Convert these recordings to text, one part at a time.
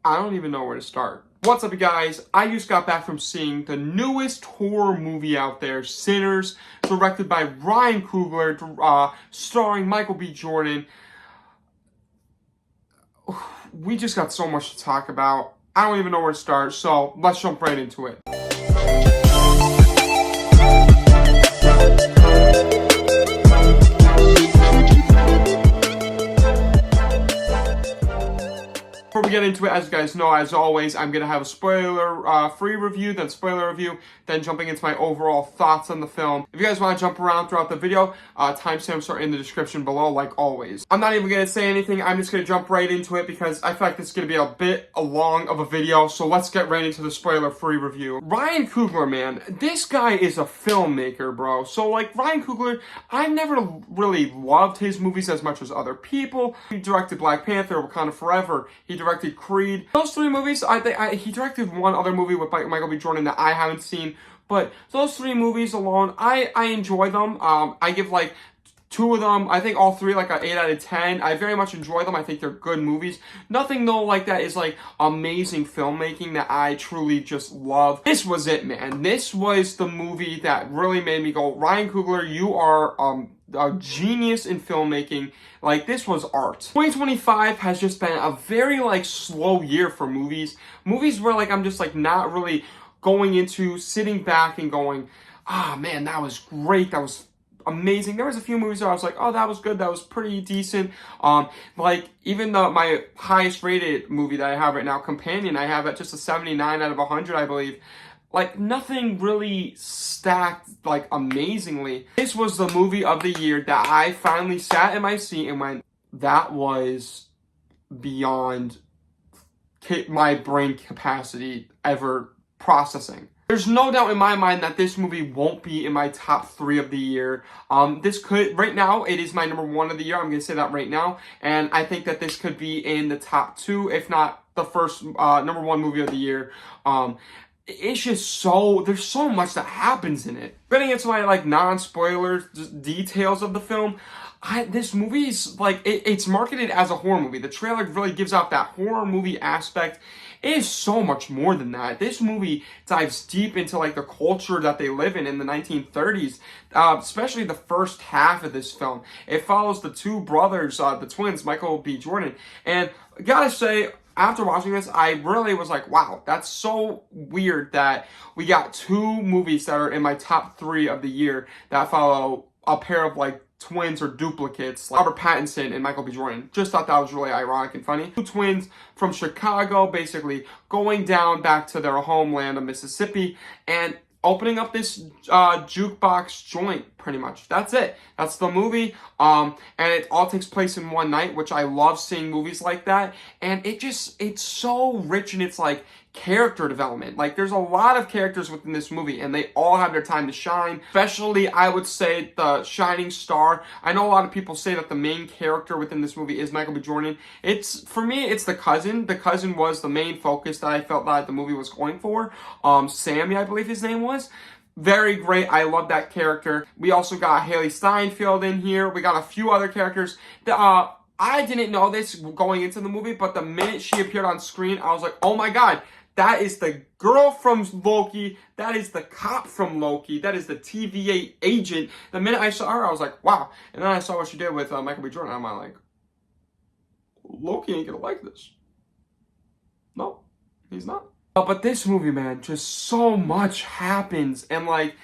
I don't even know where to start. What's up, you guys? I just got back from seeing the newest horror movie out there, Sinners, directed by Ryan Coogler, starring Michael B. Jordan. We just got so much to talk about. I don't even know where to start, so let's jump right into it. Before we get into it, as you guys know, as always, I'm going to have a spoiler-free review, then spoiler review, then jumping into my overall thoughts on the film. If you guys want to jump around throughout the video, timestamps are in the description below, like always. I'm not even going to say anything. I'm just going to jump right into it because I feel like this is going to be a bit long of a video, so let's get right into the spoiler-free review. Ryan Coogler, man, this guy is a filmmaker, bro. So, like, Ryan Coogler, I never really loved his movies as much as other people. He directed Black Panther, Wakanda Forever. He directed Creed. Those three movies, he directed one other movie with Michael B. Jordan that I haven't seen, but those three movies alone, I enjoy them. I give like two of them, I think all three, like an 8 out of 10. I very much enjoy them. I think they're good movies. Nothing though like that is like amazing filmmaking that I truly just love. This was it, man. This was the movie that really made me go, Ryan Coogler, you are a genius in filmmaking. Like, this was art. 2025 has just been a very like slow year for movies. Movies where like I'm just like not really going into sitting back and going, ah, man, that was great. That was amazing. There was a few movies where I was like, oh, that was good. That was pretty decent. Like even my highest rated movie that I have right now, Companion, I have at just a 79 out of 100, I believe. Like, nothing really stacked, like, amazingly. This was the movie of the year that I finally sat in my seat and went, that was beyond my brain capacity ever processing. There's no doubt in my mind that this movie won't be in my top 3 of the year. This could, right now, it is my number 1 of the year. I'm going to say that right now. And I think that this could be in the top 2, if not the first number 1 movie of the year. It's just there's so much that happens in it. Getting into my, like, non-spoiler details of the film, this movie's, like, it's marketed as a horror movie. The trailer really gives out that horror movie aspect. It is so much more than that. This movie dives deep into, like, the culture that they live in the 1930s, especially the first half of this film. It follows the two brothers, the twins, Michael B. Jordan, and I gotta say, after watching this, I really was like, wow, that's so weird that we got 2 movies that are in my top 3 of the year that follow a pair of, like, twins or duplicates, like Robert Pattinson and Michael B. Jordan. Just thought that was really ironic and funny. 2 twins from Chicago, basically going down back to their homeland of Mississippi and opening up this jukebox joint, pretty much. That's it. That's the movie. And it all takes place in one night, which I love seeing movies like that. And it's so rich in its, like, character development. Like, there's a lot of characters within this movie, and they all have their time to shine. Especially, I would say, the shining star. I know a lot of people say that the main character within this movie is Michael B. Jordan. For me, it's the cousin. The cousin was the main focus that I felt that the movie was going for. Sammy, I believe his name was. Very great. I love that character. We also got Haley Steinfeld in here. We got a few other characters. I didn't know this going into the movie, but the minute she appeared on screen, I was like, oh my god, that is the girl from Loki. That is the cop from Loki. That is the TVA agent. The minute I saw her, I was like, wow. And then I saw what she did with Michael B. Jordan. I'm like, Loki ain't gonna like this. No, he's not. But this movie, man, just so much happens. And, like,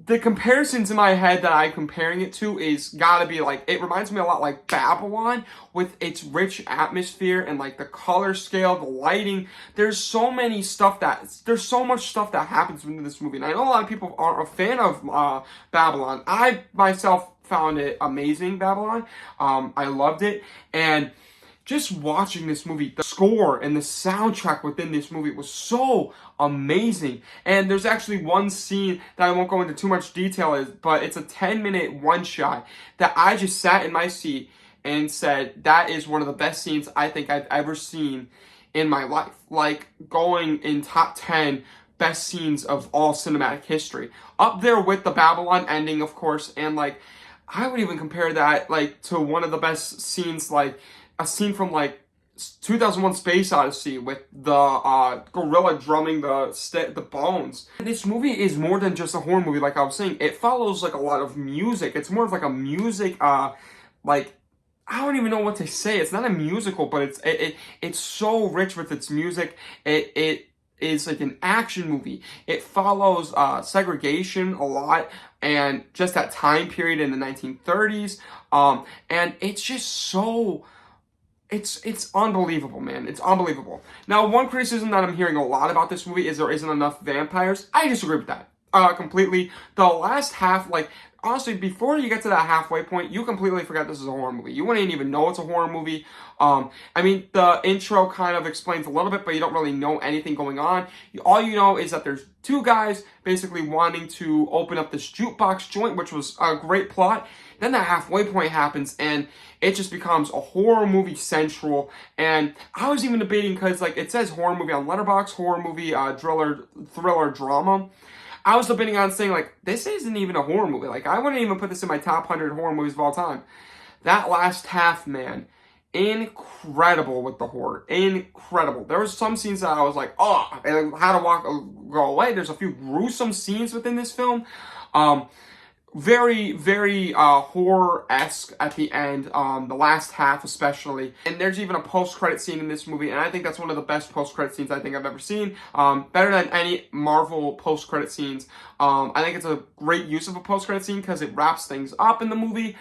the comparisons in my head that I'm comparing it to is gotta be, like, it reminds me a lot like Babylon with its rich atmosphere and, like, the color scale, the lighting. There's so much stuff that happens within this movie. And I know a lot of people aren't a fan of Babylon. I, myself, found it amazing, Babylon. I loved it. And just watching this movie, the score and the soundtrack within this movie was so amazing. And there's actually one scene that I won't go into too much detail, but it's a 10-minute one-shot that I just sat in my seat and said, that is one of the best scenes I think I've ever seen in my life. Like, going in top 10 best scenes of all cinematic history. Up there with the Babylon ending, of course, and, like, I would even compare that, like, to one of the best scenes, like, a scene from, like, 2001 Space Odyssey with the gorilla drumming the bones. This movie is more than just a horror movie, like I was saying. It follows like a lot of music. It's more of like a music, like, I don't even know what to say. It's not a musical, but it's so rich with its music. It is like an action movie. It follows segregation a lot and just that time period in the 1930s. And it's just so... It's unbelievable, man. It's unbelievable. Now, one criticism that I'm hearing a lot about this movie is there isn't enough vampires. I disagree with that completely. The last half, like, honestly, before you get to that halfway point, you completely forget this is a horror movie. You wouldn't even know it's a horror movie. I mean, the intro kind of explains a little bit, but you don't really know anything going on. All you know is that there's two guys basically wanting to open up this jukebox joint, which was a great plot. Then the halfway point happens, and it just becomes a horror movie central. And I was even debating, because like it says horror movie on Letterboxd, horror movie, thriller, drama. I was debating on saying, like, this isn't even a horror movie. Like, I wouldn't even put this in my top 100 horror movies of all time. That last half, man, incredible with the horror. Incredible. There was some scenes that I was like, oh, and how to go away. There's a few gruesome scenes within this film. Very, very horror-esque at the end, the last half especially. And there's even a post-credit scene in this movie, and I think that's one of the best post-credit scenes I think I've ever seen. Better than any Marvel post-credit scenes. I think it's a great use of a post-credit scene because it wraps things up in the movie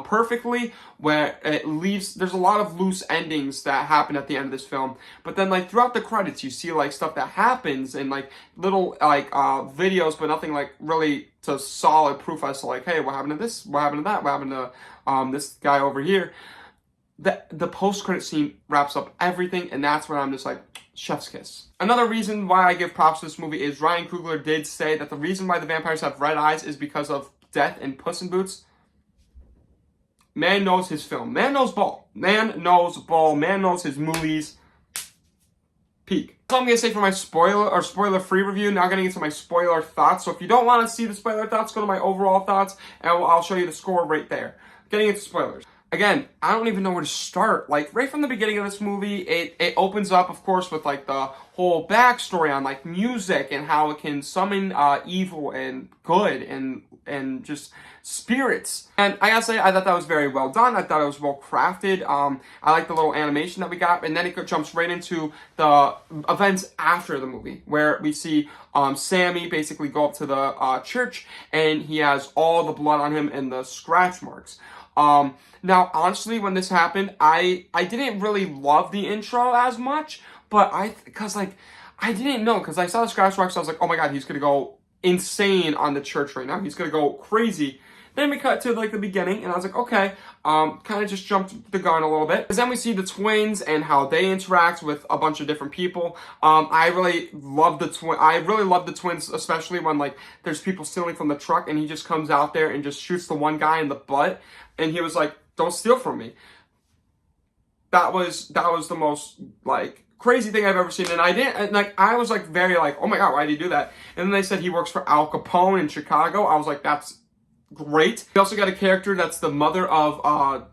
perfectly, where it leaves, there's a lot of loose endings that happen at the end of this film. But then, like, throughout the credits, you see, like, stuff that happens and, like, little, like, videos, but nothing, like, really to solid proof as to, like, hey, what happened to this? What happened to that? What happened to this guy over here? The post-credit scene wraps up everything, and that's when I'm just like, chef's kiss. Another reason why I give props to this movie is Ryan Coogler did say that the reason why the vampires have red eyes is because of death in Puss in Boots. Man knows his film. Man knows ball. Man knows ball. Man knows his movies. Peak. That's all I'm going to say for my spoiler-free review. Now getting into my spoiler thoughts. So if you don't want to see the spoiler thoughts, go to my overall thoughts, and I'll show you the score right there. Getting into spoilers. Again, I don't even know where to start. Like, right from the beginning of this movie, it opens up, of course, with, like, the whole backstory on, like, music and how it can summon evil and good and just spirits. And I gotta say, I thought that was very well done. I thought it was well crafted. I like the little animation that we got. And then it jumps right into the events after the movie, where we see Sammy basically go up to the church, and he has all the blood on him and the scratch marks. Now, honestly, when this happened, I didn't really love the intro as much, but I didn't know, because I saw the scratch marks, so I was like, oh my god, he's gonna go insane on the church right now. He's gonna go crazy. Then we cut to, like, the beginning, and I was like, okay, kind of just jumped the gun a little bit. Because then we see the twins and how they interact with a bunch of different people. I really love the twins, especially when, like, there's people stealing from the truck, and he just comes out there and just shoots the one guy in the butt, and he was like, don't steal from me. That was the most, like, crazy thing I've ever seen, and I was like very like, oh my god, why did he do that? And then they said he works for Al Capone in Chicago. I was like, that's great. We also got a character that's the mother of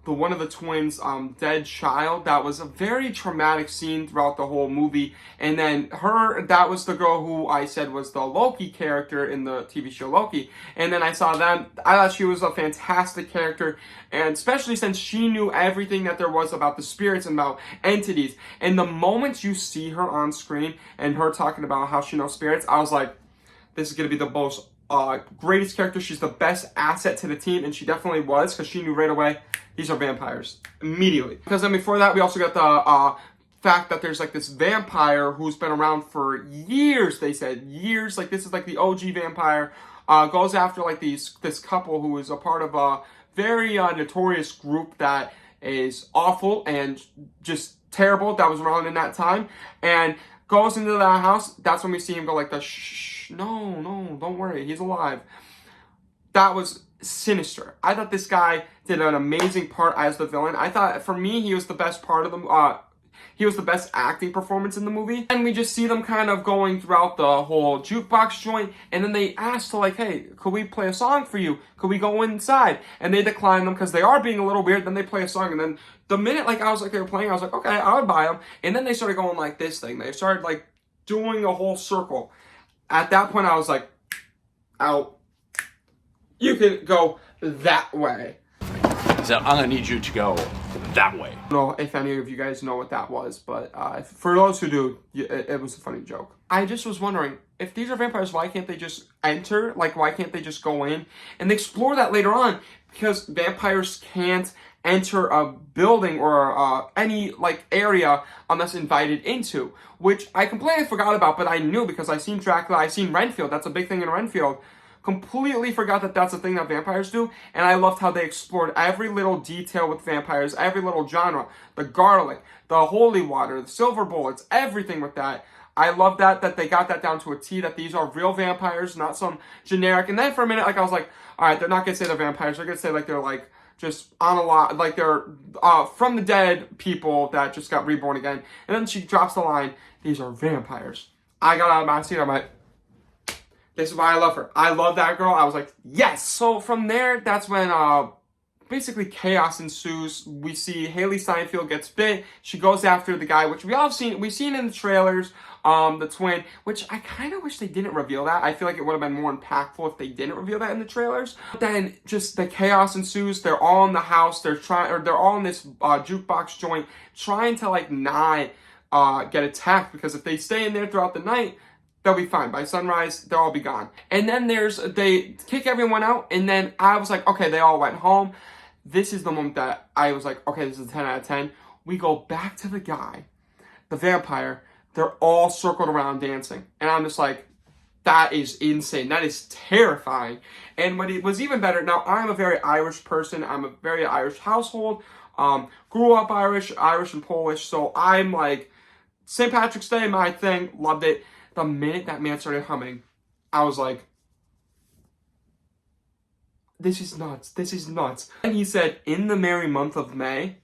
one of the twins' dead child. That was a very traumatic scene throughout the whole movie. And then that was the girl who I said was the Loki character in the TV show Loki. And then I saw them. I thought she was a fantastic character, and especially since she knew everything that there was about the spirits and about entities. And the moment you see her on screen and her talking about how she knows spirits, I was like, this is going to be the most greatest character. She's the best asset to the team, and she definitely was, because she knew right away these are vampires immediately. Because then before that, we also got the fact that there's like this vampire who's been around for years. They said years. Like, this is like the OG vampire. Goes after like this couple who is a part of a very notorious group that is awful and just terrible, that was around in that time, and goes into that house. That's when we see him go like the shh, no, don't worry, he's alive. That was sinister. I thought this guy did an amazing part as the villain. I thought, for me, he was the best part of them. he was the best acting performance in the movie. And we just see them kind of going throughout the whole jukebox joint, and then they ask to like, hey, could we play a song for you? Could we go inside? And they decline them because they are being a little weird. Then they play a song, and then the minute like I was like they were playing, I was like, okay, I would buy them. And then they started going like this thing. They started like doing a whole circle. At that point, I was like, out. You can go that way. So I'm gonna need you to go that way. I don't know if any of you guys know what that was, but for those who do, it was a funny joke. I just was wondering, if these are vampires, why can't they just enter? Like, why can't they just go in? And they explore that later on, because vampires can't enter a building or any like area unless invited into, which I completely forgot about, but I knew because I seen Dracula, I seen Renfield. That's a big thing in Renfield. Completely forgot that that's a thing that vampires do, and I loved how they explored every little detail with vampires, every little genre, the garlic, the holy water, the silver bullets, everything with that. I love that they got that down to a T, that these are real vampires, not some generic. And then for a minute, like I was like, all right, they're not gonna say they're vampires. They're gonna say like they're like just on a lot, like they're from the dead people that just got reborn again. And then she drops the line, these are vampires. I got out of my seat. I'm like, this is why I love her. I love that girl. I was like, yes. So from there, that's when basically chaos ensues. We see Haley Steinfeld gets bit. She goes after the guy, which we've seen in the trailers, the twin, which I kind of wish they didn't reveal that. I feel like it would have been more impactful if they didn't reveal that in the trailers. But then just the chaos ensues. They're all in the house. They're all in this jukebox joint, trying to like not get attacked, because if they stay in there throughout the night, they'll be fine. By sunrise, they'll all be gone. And then they kick everyone out, and then I was like, okay, they all went home. This is the moment that I was like, okay, this is a 10 out of 10. We go back to the guy, the vampire. They're all circled around dancing. And I'm just like, that is insane. That is terrifying. And what it was even better, now I'm a very Irish person. I'm a very Irish household. Grew up Irish and Polish. So I'm like, St. Patrick's Day, my thing, loved it. The minute that man started humming, I was like, this is nuts. This is nuts. And he said, in the merry month of May,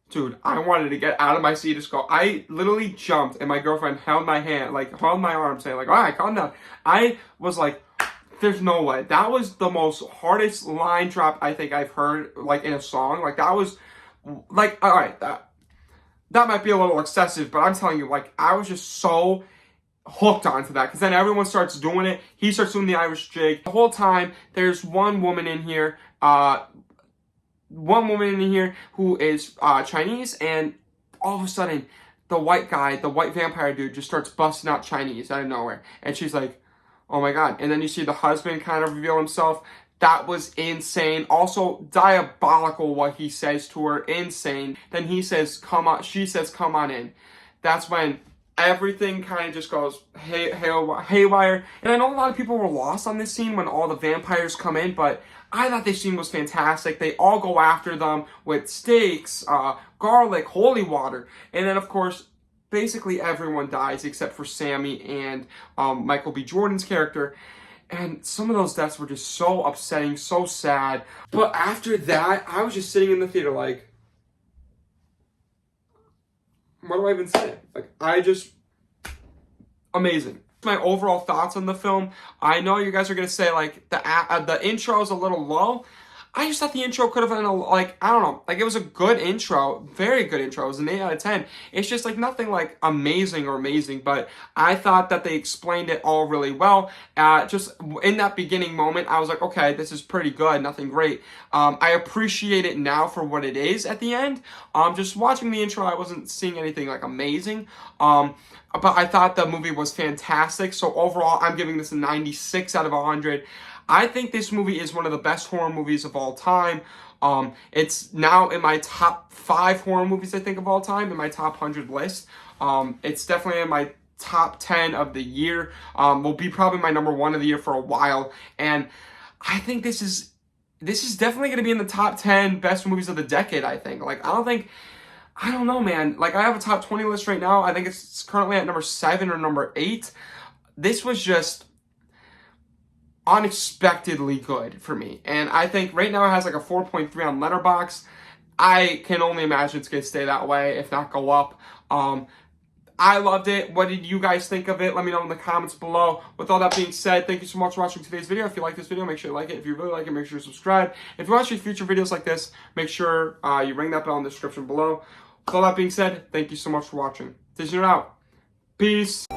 dude, I wanted to get out of my seat to go. I literally jumped, and my girlfriend held my hand, like held my arm, saying like, all right, calm down. I was like, there's no way. That was the most hardest line drop I think I've heard, like in a song. Like that was, like, all right, that might be a little excessive, but I'm telling you, like, I was just so hooked onto that, because then everyone starts doing it. He starts doing the Irish jig. The whole time, there's one woman in here who is Chinese, and all of a sudden, the white vampire dude just starts busting out Chinese out of nowhere. And she's like, oh my God. And then you see the husband kind of reveal himself. That was insane. Also, diabolical what he says to her. Insane. Then he says, come on. She says, come on in. That's when everything kind of just goes haywire. And I know a lot of people were lost on this scene when all the vampires come in, but I thought this scene was fantastic. They all go after them with stakes, garlic, holy water. And then, of course, basically everyone dies except for Sammy and Michael B. Jordan's character. And some of those deaths were just so upsetting, so sad. But after that, I was just sitting in the theater like, what do I even say? Like, amazing. My overall thoughts on the film. I know you guys are gonna say like the intro is a little low. I just thought the intro could have been like, I don't know, like it was a good intro, very good intro. It was an 8 out of 10. It's just like nothing like amazing, but I thought that they explained it all really well. Just in that beginning moment, I was like, okay, this is pretty good, nothing great. I appreciate it now for what it is at the end. Just watching the intro, I wasn't seeing anything like amazing. But I thought the movie was fantastic. So overall, I'm giving this a 96 out of 100. I think this movie is one of the best horror movies of all time. It's now in my top 5 horror movies, I think, of all time, in my top 100 list. It's definitely in my top 10 of the year. Will be probably my number 1 of the year for a while. And I think this is definitely going to be in the top 10 best movies of the decade, I think. Like, I don't know, man. Like, I have a top 20 list right now. I think it's currently at number 7 or number 8. This was just unexpectedly good for me. And I think right now it has like a 4.3 on Letterboxd. I can only imagine it's going to stay that way, if not go up. I loved it. What did you guys think of it? Let me know in the comments below. With all that being said, thank you so much for watching today's video. If you like this video, make sure you like it. If you really like it, make sure you subscribe. If you want to see future videos like this, make sure you ring that bell in the description below. With all that being said, thank you so much for watching. Taking it out. Peace.